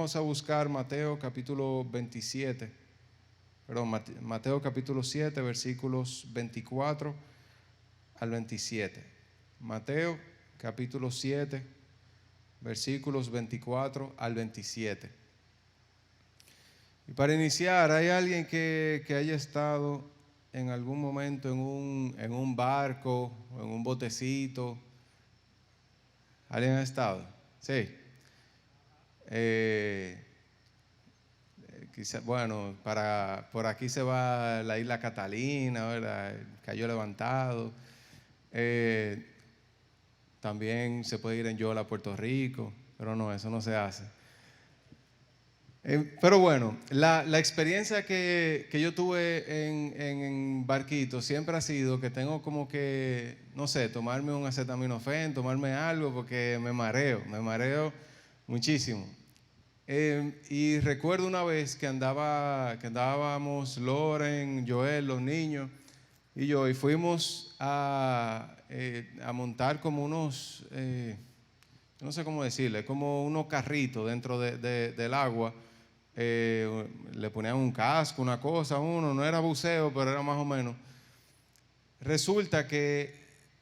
vamos a buscar Mateo capítulo 27, perdón, Mateo capítulo 7, versículos 24 al 27. Mateo capítulo 7, versículos 24 al 27. Y para iniciar, ¿hay alguien que haya estado en algún momento en un barco o en un botecito? ¿Alguien ha estado? Sí. Bueno, por aquí se va la isla Catalina, ¿verdad? El Cayo Levantado. También se puede ir en Yola a Puerto Rico, pero no, eso no se hace. Pero bueno, la experiencia que yo tuve en barquito siempre ha sido que tengo como que, no sé, tomarme un acetaminofén, tomarme algo porque me mareo muchísimo. Y recuerdo una vez que andábamos Loren, Joel, los niños y yo, y fuimos a montar como unos, no sé cómo decirle, como unos carritos dentro del agua. Le ponían un casco, una cosa a uno, no era buceo, pero era más o menos. Resulta que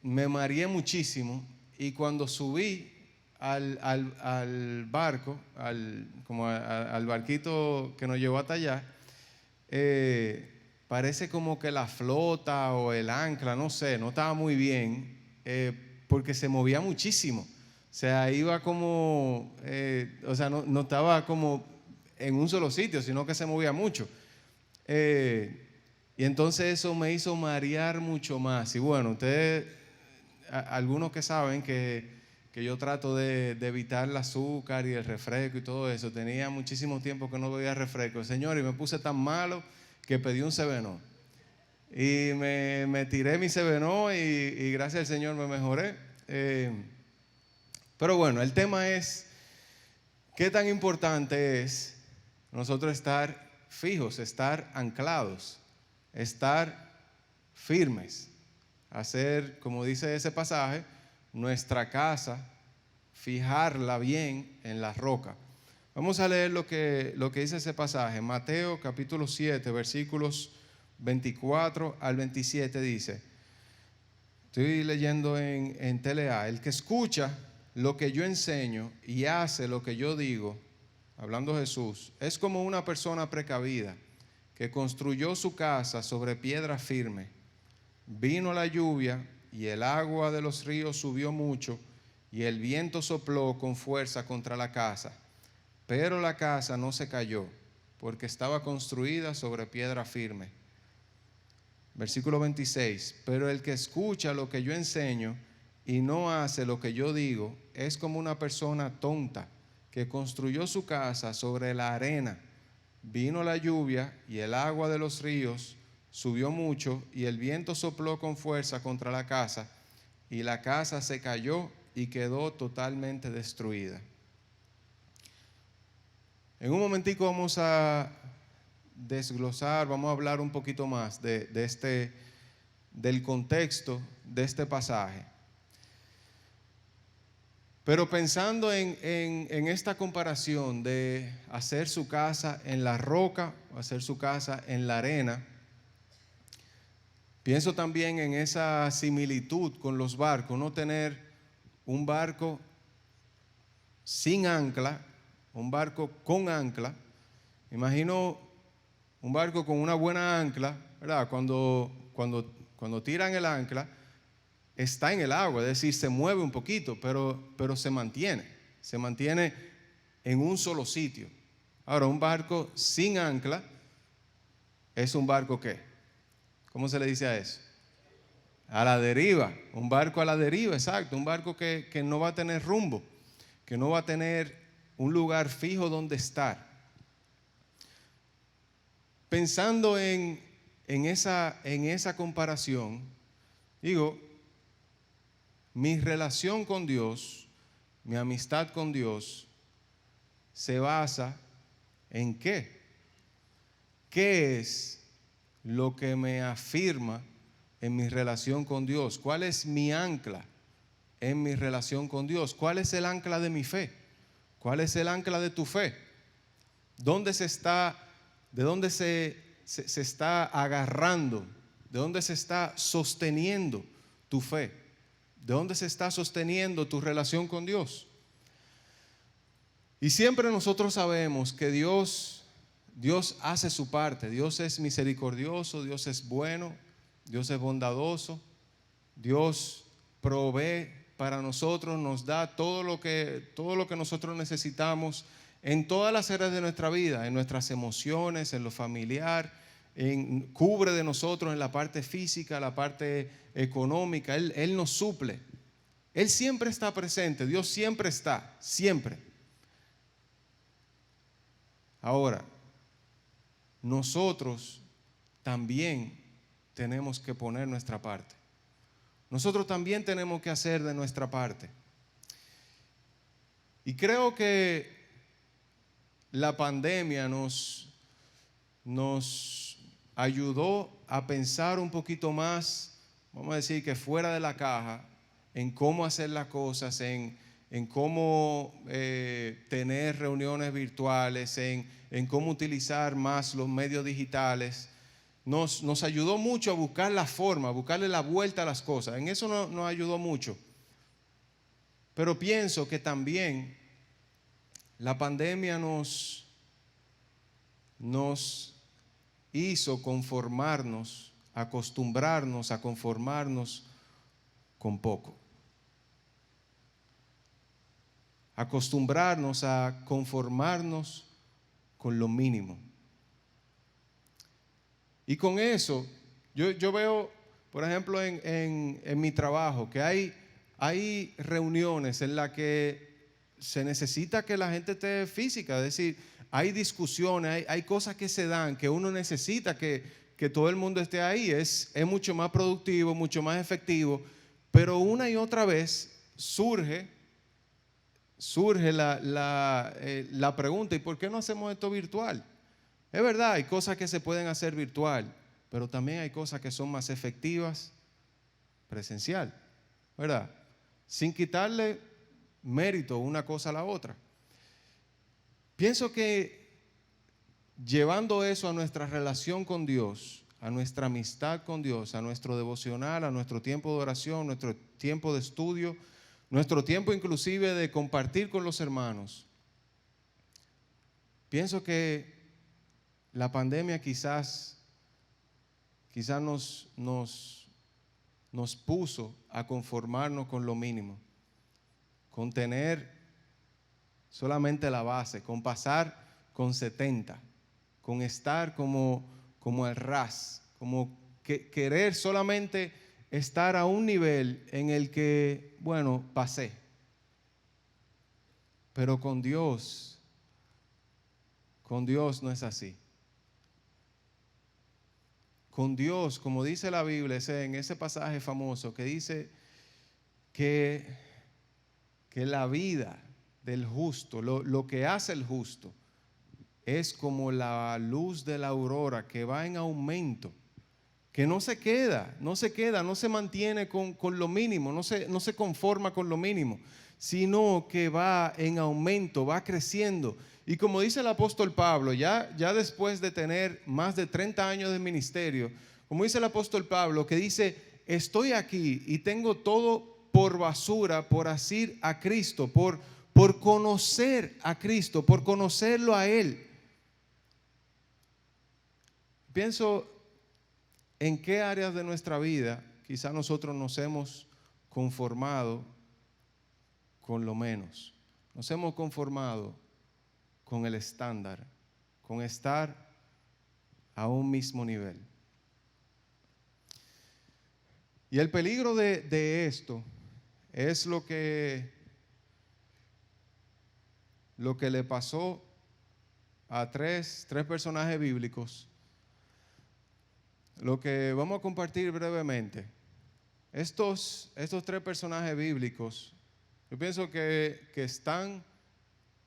me mareé muchísimo y cuando subí al barco, al barquito que nos llevó hasta allá, parece como que la flota o el ancla, no sé, no estaba muy bien, porque se movía muchísimo. O sea, iba como, o sea, no estaba como en un solo sitio, sino que se movía mucho. Y entonces eso me hizo marear mucho más. Y bueno, ustedes, algunos que saben que yo trato de evitar el azúcar y el refresco y todo eso, tenía muchísimo tiempo que no bebía refresco, señor, y me puse tan malo que pedí un Sevenó. Y me tiré mi Sevenó y gracias al Señor me mejoré. Pero bueno, el tema es, ¿qué tan importante es nosotros estar fijos, estar anclados, estar firmes? Hacer, como dice ese pasaje, nuestra casa, fijarla bien en la roca. Vamos a leer lo que dice ese pasaje. Mateo capítulo 7, versículos 24 al 27 dice, estoy leyendo en TLA, el que escucha lo que yo enseño y hace lo que yo digo, hablando Jesús, es como una persona precavida que construyó su casa sobre piedra firme. Vino la lluvia y el agua de los ríos subió mucho y el viento sopló con fuerza contra la casa. Pero la casa no se cayó porque estaba construida sobre piedra firme. Versículo 26, pero el que escucha lo que yo enseño y no hace lo que yo digo es como una persona tonta que construyó su casa sobre la arena. Vino la lluvia y el agua de los ríos subió mucho y el viento sopló con fuerza contra la casa y la casa se cayó y quedó totalmente destruida. En un momentico vamos a desglosar, vamos a hablar un poquito más del contexto de este pasaje. Pero pensando en esta comparación de hacer su casa en la roca o hacer su casa en la arena, pienso también en esa similitud con los barcos, no tener un barco sin ancla, un barco con ancla. Imagino un barco con una buena ancla, ¿verdad? Cuando tiran el ancla, está en el agua, es decir, se mueve un poquito, pero se mantiene en un solo sitio. Ahora, un barco sin ancla es un barco ¿qué? ¿Cómo se le dice a eso? A la deriva, un barco a la deriva, exacto, un barco que no va a tener rumbo, que no va a tener un lugar fijo donde estar. Pensando en esa comparación, digo, mi relación con Dios, mi amistad con Dios, se basa en ¿qué? ¿Qué es lo que me afirma en mi relación con Dios? ¿Cuál es mi ancla en mi relación con Dios? ¿Cuál es el ancla de mi fe? ¿Cuál es el ancla de tu fe? ¿De dónde se está agarrando? ¿De dónde se está sosteniendo tu fe? ¿De dónde se está sosteniendo tu relación con Dios? Y siempre nosotros sabemos que Dios hace su parte. Dios es misericordioso, Dios es bueno, Dios es bondadoso, Dios provee para nosotros, nos da todo lo que nosotros necesitamos en todas las áreas de nuestra vida, en nuestras emociones, en lo familiar, cubre de nosotros en la parte física, la parte económica. Él nos suple. Él siempre está presente, Dios siempre está, siempre. Ahora, nosotros también tenemos que poner nuestra parte. Nosotros también tenemos que hacer de nuestra parte. Y creo que la pandemia nos ayudó a pensar un poquito más, vamos a decir que fuera de la caja, en cómo hacer las cosas, en cómo tener reuniones virtuales, en cómo utilizar más los medios digitales. Nos ayudó mucho a buscar la forma, a buscarle la vuelta a las cosas. En eso nos ayudó mucho. Pero pienso que también la pandemia nos hizo conformarnos, acostumbrarnos a conformarnos con poco. Acostumbrarnos a conformarnos con lo mínimo. Y con eso, yo veo, por ejemplo, en mi trabajo, que hay reuniones en las que se necesita que la gente esté física, es decir, hay discusiones, hay cosas que se dan, que uno necesita que todo el mundo esté ahí, es mucho más productivo, mucho más efectivo, pero una y otra vez surge la pregunta, ¿y por qué no hacemos esto virtual? Es verdad, hay cosas que se pueden hacer virtual, pero también hay cosas que son más efectivas presencial, ¿verdad? Sin quitarle mérito una cosa a la otra. Pienso que llevando eso a nuestra relación con Dios, a nuestra amistad con Dios, a nuestro devocional, a nuestro tiempo de oración, nuestro tiempo de estudio, nuestro tiempo inclusive de compartir con los hermanos, pienso que la pandemia quizás nos puso a conformarnos con lo mínimo, con tener solamente la base, con pasar con 70, con estar como al ras, como querer solamente estar a un nivel en el que, bueno, pasé. Pero con Dios no es así. Con Dios, como dice la Biblia, en ese pasaje famoso que dice que la vida del justo, lo que hace el justo, es como la luz de la aurora que va en aumento, que no se queda, no se mantiene con lo mínimo, no se conforma con lo mínimo, sino que va en aumento, va creciendo. Y como dice el apóstol Pablo, ya después de tener más de 30 años de ministerio, como dice el apóstol Pablo, que dice, estoy aquí y tengo todo por basura, por asir a Cristo, por conocer a Cristo, por conocerlo a Él. Pienso en qué áreas de nuestra vida quizá nosotros nos hemos conformado con lo menos. Nos hemos conformado con el estándar, con estar a un mismo nivel. Y el peligro de esto es lo que le pasó a tres personajes bíblicos. Lo que vamos a compartir brevemente. Estos tres personajes bíblicos, yo pienso que están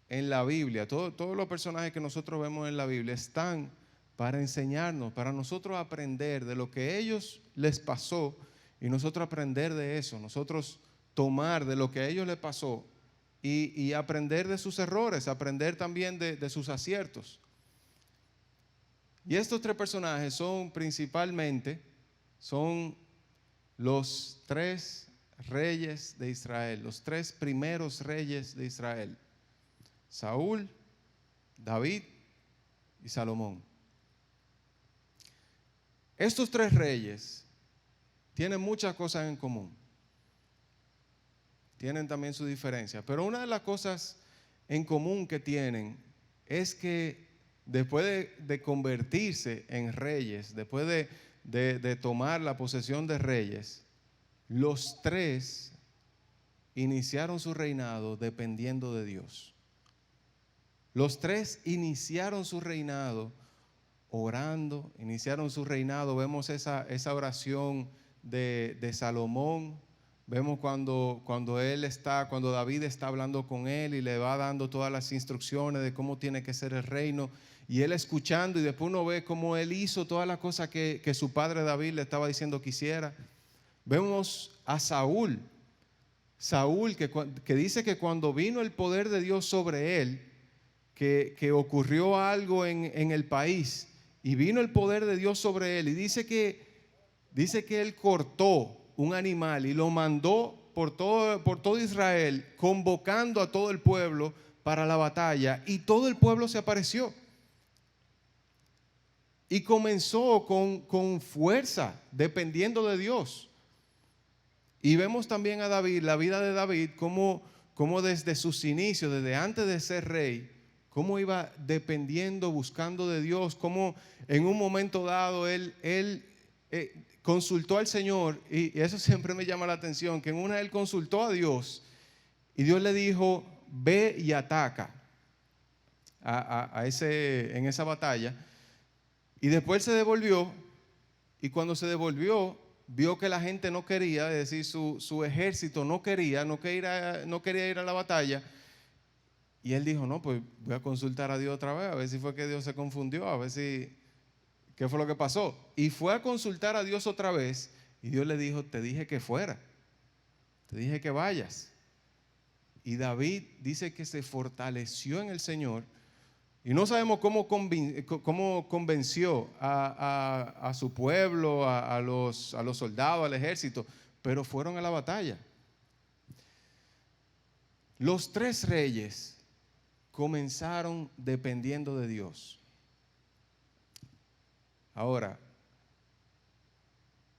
en la Biblia. Todos los personajes que nosotros vemos en la Biblia están para enseñarnos, para nosotros aprender de lo que a ellos les pasó y nosotros aprender de eso, nosotros tomar de lo que a ellos les pasó y aprender de sus errores, aprender también de sus aciertos. Y estos tres personajes son principalmente, son los tres reyes de Israel, los tres primeros reyes de Israel: Saúl, David y Salomón. Estos tres reyes tienen muchas cosas en común. Tienen también su diferencia. Pero una de las cosas en común que tienen es que después de convertirse en reyes, después de tomar la posesión de reyes, los tres iniciaron su reinado dependiendo de Dios. Los tres iniciaron su reinado orando, iniciaron su reinado. Vemos esa oración de Salomón. Vemos cuando David está hablando con él y le va dando todas las instrucciones de cómo tiene que ser el reino, y él escuchando, y después uno ve cómo él hizo todas las cosas que su padre David le estaba diciendo que hiciera. Vemos a Saúl que dice que cuando vino el poder de Dios sobre él, que ocurrió algo en el país, y vino el poder de Dios sobre él, y dice que él cortó un animal y lo mandó por todo Israel, convocando a todo el pueblo para la batalla, y todo el pueblo se apareció. Y comenzó con fuerza, dependiendo de Dios. Y vemos también a David, la vida de David, como desde sus inicios, desde antes de ser rey, cómo iba dependiendo, buscando de Dios, cómo en un momento dado él consultó al Señor, y eso siempre me llama la atención, que en una él consultó a Dios, y Dios le dijo: ve y ataca en esa batalla. Y después se devolvió, y cuando se devolvió, vio que la gente no quería, es decir, su ejército no quería ir a la batalla. Y él dijo: no, pues voy a consultar a Dios otra vez, a ver si fue que Dios se confundió, a ver si, qué fue lo que pasó. Y fue a consultar a Dios otra vez, y Dios le dijo: te dije que fuera, te dije que vayas. Y David dice que se fortaleció en el Señor, y no sabemos cómo convenció a su pueblo, a los soldados, al ejército, pero fueron a la batalla. Los tres reyes comenzaron dependiendo de Dios. Ahora,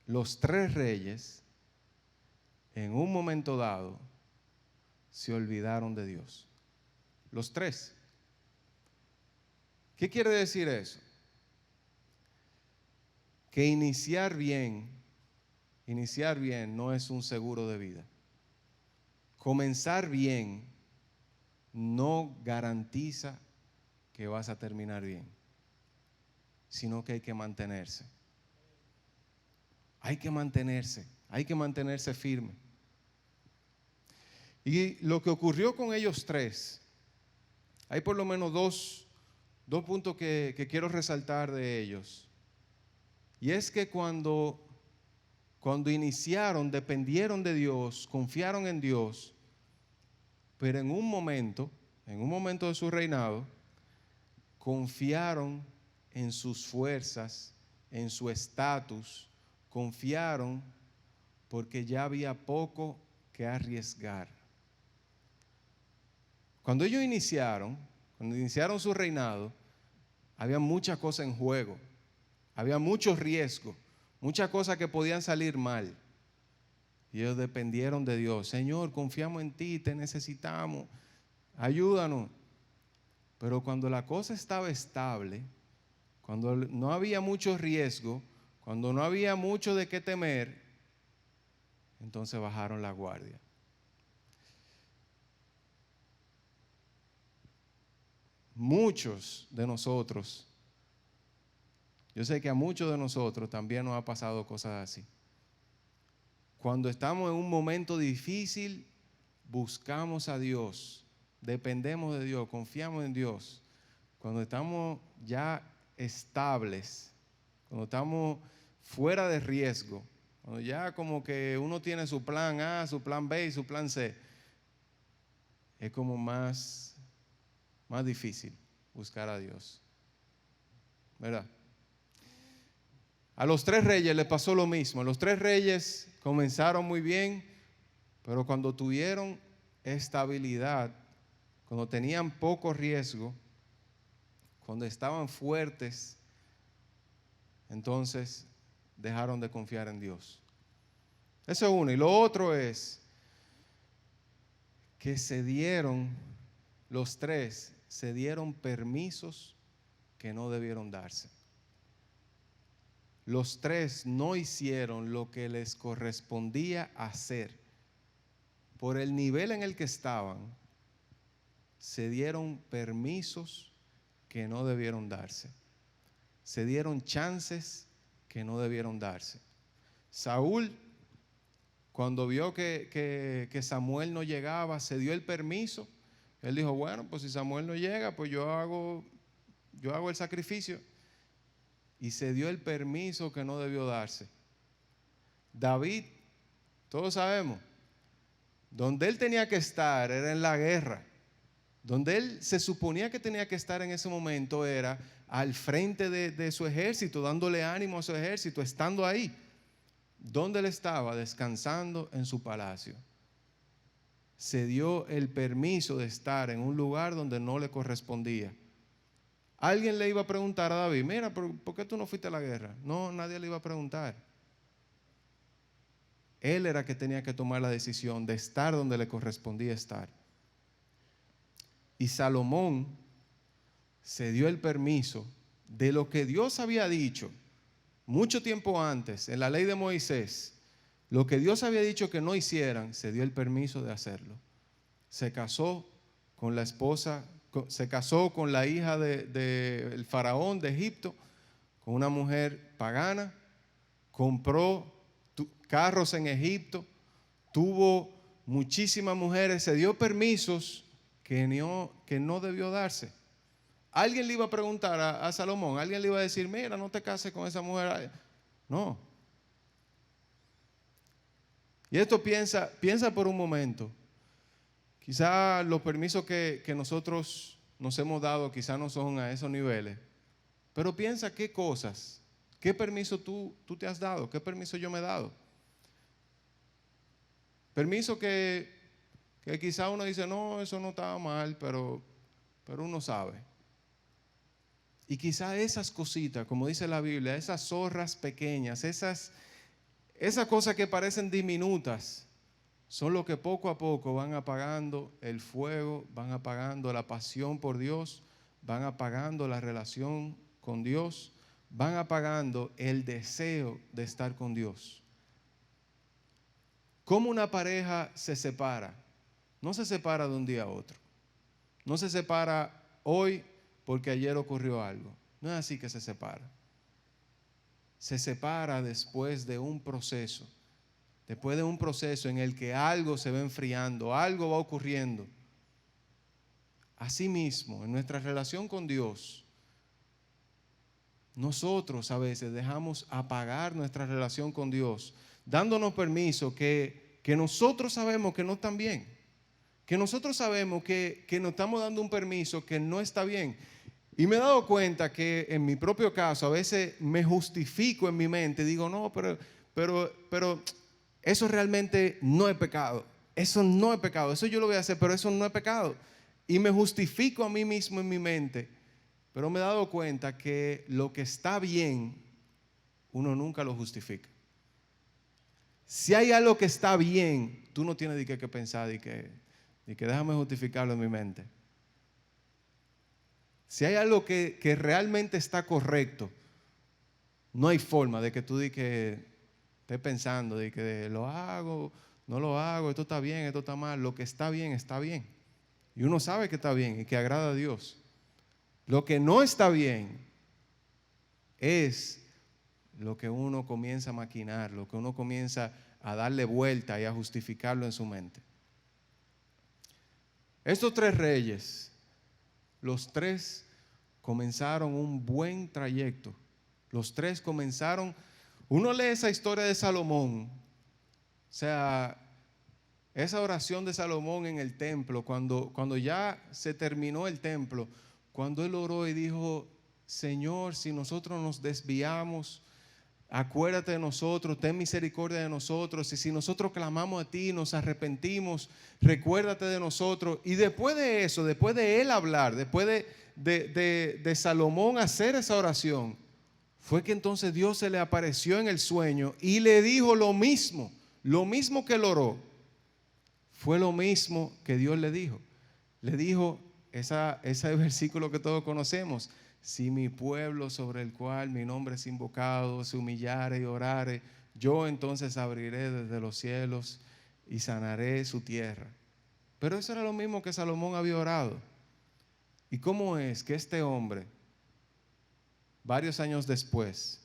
los tres reyes en un momento dado se olvidaron de Dios. Los tres. ¿Qué quiere decir eso? Que iniciar bien no es un seguro de vida. Comenzar bien no garantiza que vas a terminar bien, sino que hay que mantenerse. Hay que mantenerse firme. Y lo que ocurrió con ellos tres, hay por lo menos dos puntos que quiero resaltar de ellos. Y es que cuando iniciaron, dependieron de Dios, confiaron en Dios, pero en un momento de su reinado, confiaron en sus fuerzas, en su estatus, confiaron porque ya había poco que arriesgar. Cuando ellos iniciaron su reinado, había muchas cosas en juego, había muchos riesgos, muchas cosas que podían salir mal. Y ellos dependieron de Dios. Señor, confiamos en ti, te necesitamos, ayúdanos. Pero cuando la cosa estaba estable, cuando no había mucho riesgo, cuando no había mucho de qué temer, entonces bajaron la guardia. Muchos de nosotros, yo sé que a muchos de nosotros también nos ha pasado cosas así. Cuando estamos en un momento difícil, buscamos a Dios, dependemos de Dios, confiamos en Dios. Cuando estamos ya estables, cuando estamos fuera de riesgo, cuando ya como que uno tiene su plan A, su plan B y su plan C, es como más difícil buscar a Dios, ¿verdad? A los 3 reyes les pasó lo mismo. Los 3 reyes comenzaron muy bien, pero cuando tuvieron estabilidad, cuando tenían poco riesgo, cuando estaban fuertes, entonces dejaron de confiar en Dios. Eso es uno. Y lo otro es que los 3 se dieron permisos que no debieron darse. Los 3 no hicieron lo que les correspondía hacer. Por el nivel en el que estaban, se dieron permisos que no debieron darse. Se dieron chances que no debieron darse. Saúl, cuando vio que Samuel no llegaba, se dio el permiso. Él dijo, bueno, pues si Samuel no llega, pues yo hago el sacrificio. Y se dio el permiso que no debió darse. David, todos sabemos, donde él tenía que estar era en la guerra. Donde él se suponía que tenía que estar en ese momento era al frente de su ejército, dándole ánimo a su ejército, estando ahí. ¿Dónde él estaba? Descansando en su palacio. Se dio el permiso de estar en un lugar donde no le correspondía. Alguien le iba a preguntar a David, mira, ¿por qué tú no fuiste a la guerra? No, nadie le iba a preguntar. Él era que tenía que tomar la decisión de estar donde le correspondía estar. Y Salomón se dio el permiso de lo que Dios había dicho mucho tiempo antes, en la ley de Moisés, lo que Dios había dicho que no hicieran, se dio el permiso de hacerlo. Se casó con la esposa, se casó con la hija del faraón de Egipto, con una mujer pagana, compró carros en Egipto, tuvo muchísimas mujeres, se dio permisos que no debió darse. Alguien le iba a preguntar a Salomón, alguien le iba a decir, mira, no te cases con esa mujer. No. Y esto piensa por un momento. Quizá los permisos que nosotros nos hemos dado quizá no son a esos niveles. Pero piensa qué cosas, qué permiso tú te has dado, qué permiso yo me he dado. Permiso que quizá uno dice, no, eso no estaba mal, pero uno sabe. Y quizá esas cositas, como dice la Biblia, esas zorras pequeñas, esas cosas que parecen diminutas, son lo que poco a poco van apagando el fuego, van apagando la pasión por Dios, van apagando la relación con Dios, van apagando el deseo de estar con Dios. ¿Cómo una pareja se separa? No se separa de un día a otro. No se separa hoy porque ayer ocurrió algo. No es así que se separa. Se separa después de un proceso. Después de un proceso en el que algo se va enfriando, algo va ocurriendo. Asimismo, en nuestra relación con Dios, nosotros a veces dejamos apagar nuestra relación con Dios, dándonos permiso que nosotros sabemos que no están bien. Que nosotros sabemos que nos estamos dando un permiso que no está bien. Y me he dado cuenta que en mi propio caso a veces me justifico en mi mente, digo, no, pero eso realmente no es pecado. Eso no es pecado. Eso yo lo voy a hacer, pero eso no es pecado. Y me justifico a mí mismo en mi mente. Pero me he dado cuenta que lo que está bien, uno nunca lo justifica. Si hay algo que está bien, tú no tienes que pensar y que déjame justificarlo en mi mente. Si hay algo que realmente está correcto, no hay forma de que tú estés pensando de que lo hago, no lo hago, esto está bien, esto está mal. Lo que está bien, está bien. Y uno sabe que está bien y que agrada a Dios. Lo que no está bien es lo que uno comienza a maquinar, lo que uno comienza a darle vuelta y a justificarlo en su mente. Estos 3 reyes, los 3 comenzaron un buen trayecto. Los 3 comenzaron. Uno lee esa historia de Salomón, o sea, esa oración de Salomón en el templo, cuando ya se terminó el templo, cuando él oró y dijo, Señor, si nosotros nos desviamos Acuérdate de nosotros, ten misericordia de nosotros. Y si nosotros clamamos a ti, nos arrepentimos, recuérdate de nosotros. Y después de eso, después de él hablar, después de Salomón hacer esa oración, fue que entonces Dios se le apareció en el sueño y le dijo lo mismo que él oró. Fue lo mismo que Dios le dijo. Le dijo ese versículo que todos conocemos: si mi pueblo sobre el cual mi nombre es invocado se humillare y orare, yo entonces abriré desde los cielos y sanaré su tierra. Pero eso era lo mismo que Salomón había orado. ¿Y cómo es que este hombre, varios años después,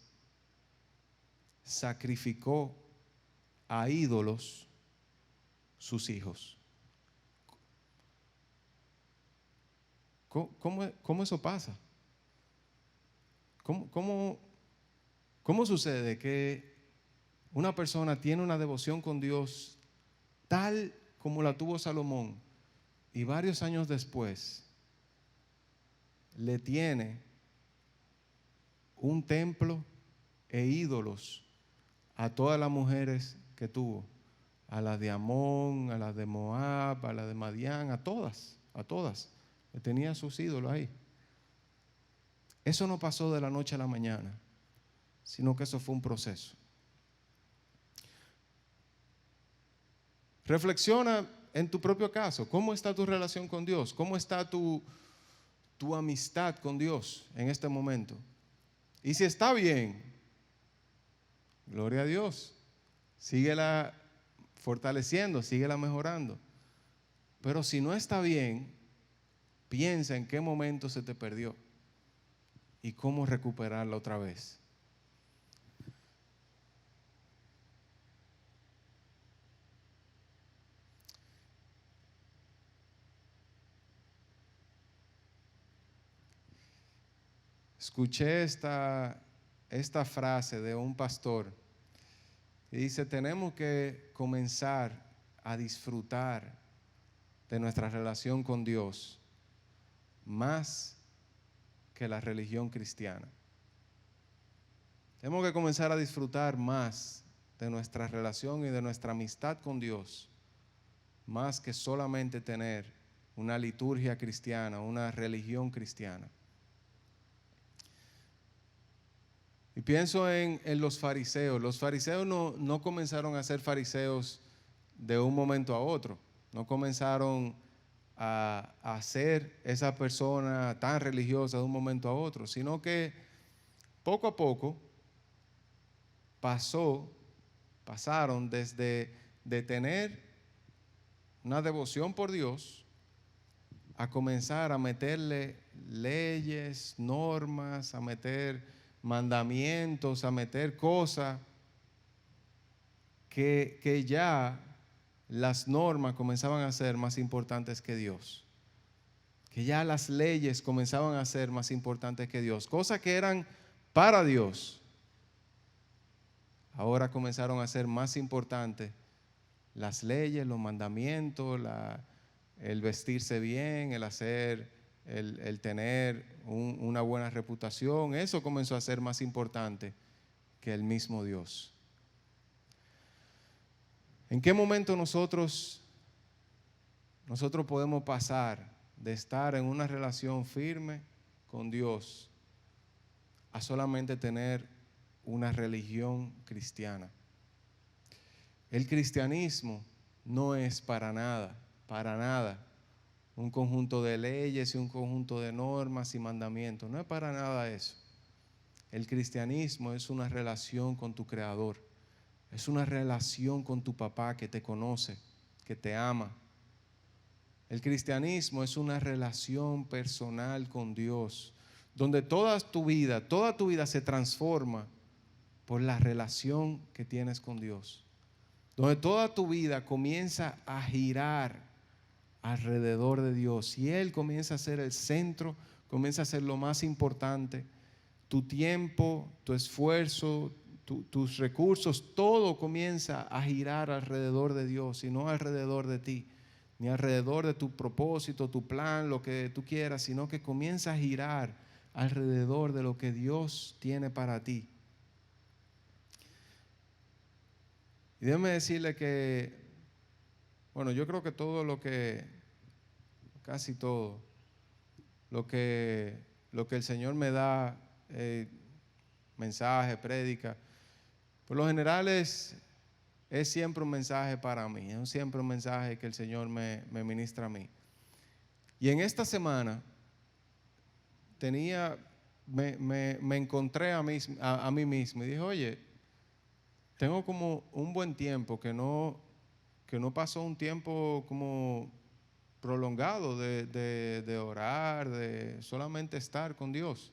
sacrificó a ídolos sus hijos? ¿Cómo eso pasa? ¿Cómo sucede que una persona tiene una devoción con Dios tal como la tuvo Salomón y varios años después le tiene un templo e ídolos a todas las mujeres que tuvo? A las de Amón, a las de Moab, a las de Madián, a todas. Le tenía sus ídolos ahí. Eso no pasó de la noche a la mañana, sino que eso fue un proceso. Reflexiona en tu propio caso. ¿Cómo está tu relación con Dios? ¿Cómo está tu amistad con Dios en este momento? Y si está bien, gloria a Dios. Síguela fortaleciendo, síguela mejorando. Pero si no está bien, piensa en qué momento se te perdió y cómo recuperarla otra vez. Escuché esta frase de un pastor y dice: tenemos que comenzar a disfrutar de nuestra relación con Dios más que la religión cristiana. Tenemos que comenzar a disfrutar más de nuestra relación y de nuestra amistad con Dios, más que solamente tener una liturgia cristiana, una religión cristiana. Y pienso en los fariseos. Los fariseos no comenzaron a ser fariseos de un momento a otro. No comenzaron a ser esa persona tan religiosa de un momento a otro, sino que poco a poco pasaron desde de tener una devoción por Dios a comenzar a meterle leyes, normas, a meter mandamientos, a meter cosas que ya las normas comenzaban a ser más importantes que Dios, que ya las leyes comenzaban a ser más importantes que Dios, cosas que eran para Dios, ahora comenzaron a ser más importantes las leyes, los mandamientos, el vestirse bien, el tener una buena reputación. Eso comenzó a ser más importante que el mismo Dios. ¿En qué momento nosotros podemos pasar de estar en una relación firme con Dios a solamente tener una religión cristiana? El cristianismo no es para nada un conjunto de leyes y un conjunto de normas y mandamientos. No es para nada eso. El cristianismo es una relación con tu Creador. Es una relación con tu papá que te conoce, que te ama. El cristianismo es una relación personal con Dios, donde toda tu vida se transforma por la relación que tienes con Dios. Donde toda tu vida comienza a girar alrededor de Dios y Él comienza a ser el centro, comienza a ser lo más importante. Tu tiempo, tu esfuerzo, tus recursos, todo comienza a girar alrededor de Dios y no alrededor de ti, ni alrededor de tu propósito, tu plan, lo que tú quieras, sino que comienza a girar alrededor de lo que Dios tiene para ti. Y déjeme decirle que, bueno, yo creo que casi todo, lo que el Señor me da, mensaje, prédica, por lo general es siempre un mensaje para mí, es siempre un mensaje que el Señor me ministra a mí. Y en esta semana me encontré a mí mismo y dije, oye, tengo como un buen tiempo que no pasó un tiempo como prolongado de orar, de solamente estar con Dios,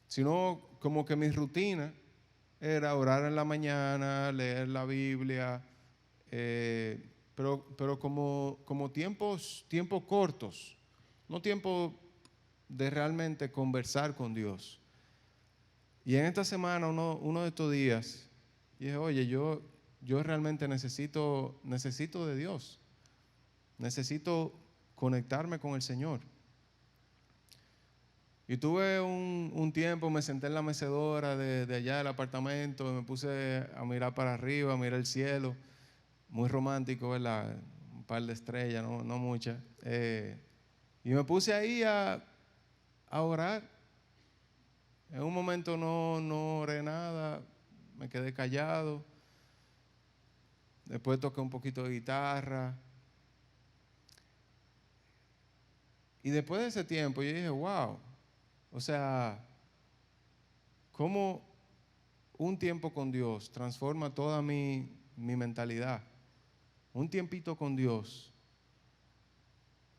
sino como que mi rutina era orar en la mañana, leer la Biblia, pero como tiempos cortos, no tiempo de realmente conversar con Dios. Y en esta semana, uno de estos días, dije, oye, yo realmente necesito de Dios, necesito conectarme con el Señor. Y tuve un tiempo, me senté en la mecedora de allá del apartamento, y me puse a mirar para arriba, a mirar el cielo, muy romántico, ¿verdad? Un par de estrellas, no muchas. Y me puse ahí a orar. En un momento no oré nada, me quedé callado. Después toqué un poquito de guitarra. Y después de ese tiempo yo dije, wow, o sea, cómo un tiempo con Dios transforma toda mi mentalidad. Un tiempito con Dios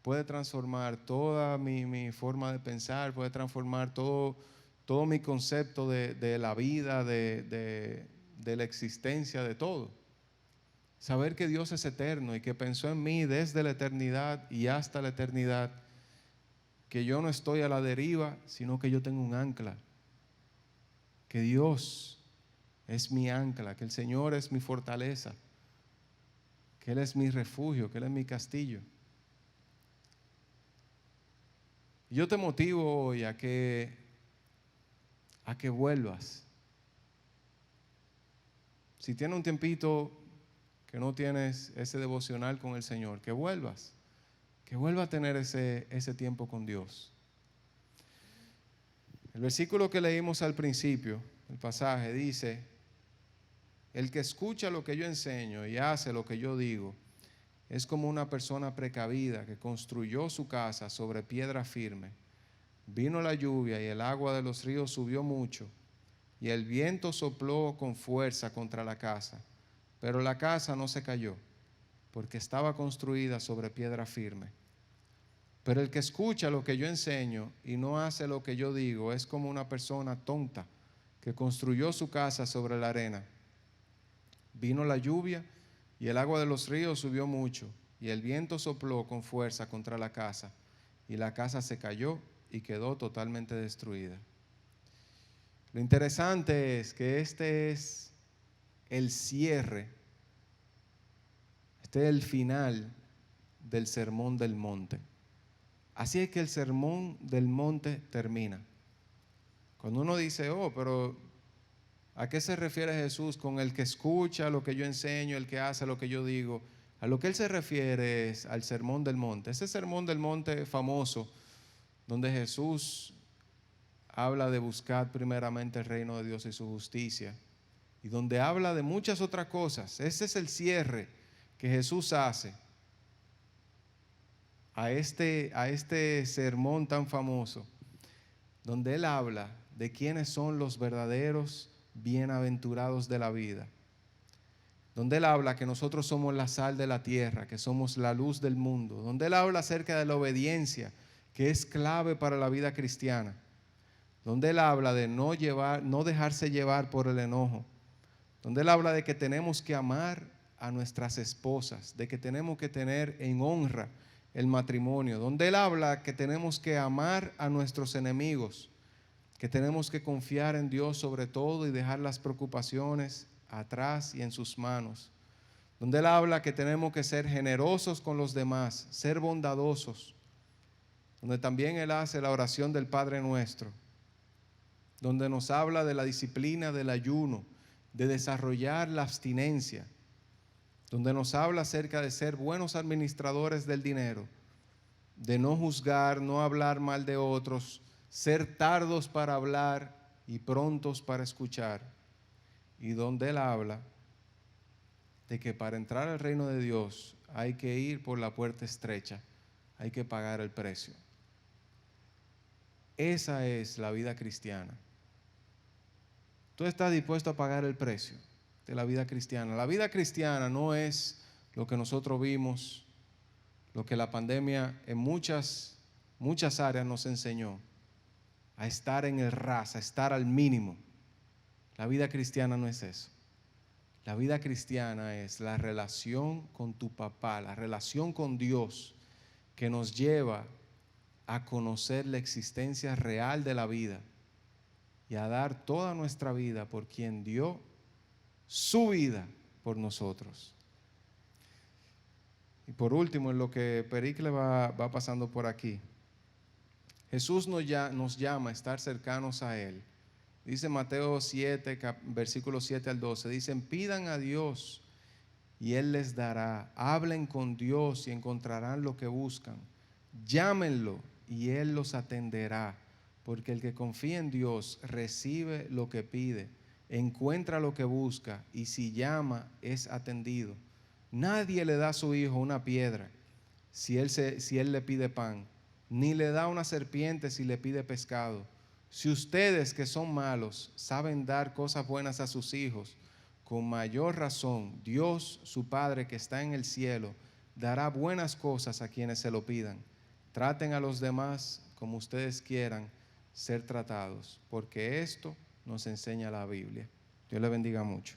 puede transformar toda mi forma de pensar, puede transformar todo mi concepto de la vida, de la existencia, de todo. Saber que Dios es eterno y que pensó en mí desde la eternidad y hasta la eternidad, que yo no estoy a la deriva, sino que yo tengo un ancla, que Dios es mi ancla, que el Señor es mi fortaleza, que Él es mi refugio, que Él es mi castillo. Yo te motivo hoy a que vuelvas. Si tienes un tiempito que no tienes ese devocional con el Señor, que vuelvas a tener ese tiempo con Dios. El versículo que leímos al principio, el pasaje, dice: el que escucha lo que yo enseño y hace lo que yo digo, es como una persona precavida que construyó su casa sobre piedra firme. Vino la lluvia y el agua de los ríos subió mucho, y el viento sopló con fuerza contra la casa, pero la casa no se cayó, porque estaba construida sobre piedra firme. Pero el que escucha lo que yo enseño y no hace lo que yo digo es como una persona tonta que construyó su casa sobre la arena. Vino la lluvia y el agua de los ríos subió mucho, y el viento sopló con fuerza contra la casa, y la casa se cayó y quedó totalmente destruida. Lo interesante es que este es el cierre, este es el final del Sermón del Monte. Así es que el Sermón del Monte termina. Cuando uno dice, pero ¿a qué se refiere Jesús con el que escucha lo que yo enseño, el que hace lo que yo digo? A lo que Él se refiere es al Sermón del Monte. Ese Sermón del Monte famoso, donde Jesús habla de buscar primeramente el reino de Dios y su justicia, y donde habla de muchas otras cosas. Ese es el cierre que Jesús hace a este sermón tan famoso, donde Él habla de quiénes son los verdaderos bienaventurados de la vida, donde Él habla que nosotros somos la sal de la tierra, que somos la luz del mundo, donde Él habla acerca de la obediencia, que es clave para la vida cristiana, donde Él habla de no dejarse llevar por el enojo, donde Él habla de que tenemos que amar a nuestras esposas, de que tenemos que tener en honra el matrimonio, donde Él habla que tenemos que amar a nuestros enemigos, que tenemos que confiar en Dios sobre todo y dejar las preocupaciones atrás y en sus manos, donde Él habla que tenemos que ser generosos con los demás, ser bondadosos, donde también Él hace la oración del Padre Nuestro, donde nos habla de la disciplina del ayuno, de desarrollar la abstinencia, donde nos habla acerca de ser buenos administradores del dinero, de no juzgar, no hablar mal de otros, ser tardos para hablar y prontos para escuchar, y donde Él habla de que para entrar al reino de Dios hay que ir por la puerta estrecha, hay que pagar el precio. Esa es la vida cristiana. ¿Tú estás dispuesto a pagar el precio de la vida cristiana? La vida cristiana no es lo que nosotros vimos, lo que la pandemia en muchas áreas nos enseñó, a estar en el ras, a estar al mínimo. La vida cristiana no es eso. La vida cristiana es la relación con tu papá, la relación con Dios que nos lleva a conocer la existencia real de la vida y a dar toda nuestra vida por quien dio su vida por nosotros. Y por último, en lo que Pericles va pasando por aquí, Jesús nos llama a estar cercanos a Él. Dice Mateo 7, versículos 7 al 12, dicen: pidan a Dios y Él les dará, hablen con Dios y encontrarán lo que buscan, llámenlo y Él los atenderá, porque el que confía en Dios recibe lo que pide, encuentra lo que busca y si llama es atendido. Nadie le da a su hijo una piedra si él le pide pan, ni le da una serpiente si le pide pescado. Si ustedes que son malos saben dar cosas buenas a sus hijos, con mayor razón Dios, su Padre que está en el cielo, dará buenas cosas a quienes se lo pidan. Traten a los demás como ustedes quieran ser tratados, porque esto nos enseña la Biblia. Dios le bendiga mucho.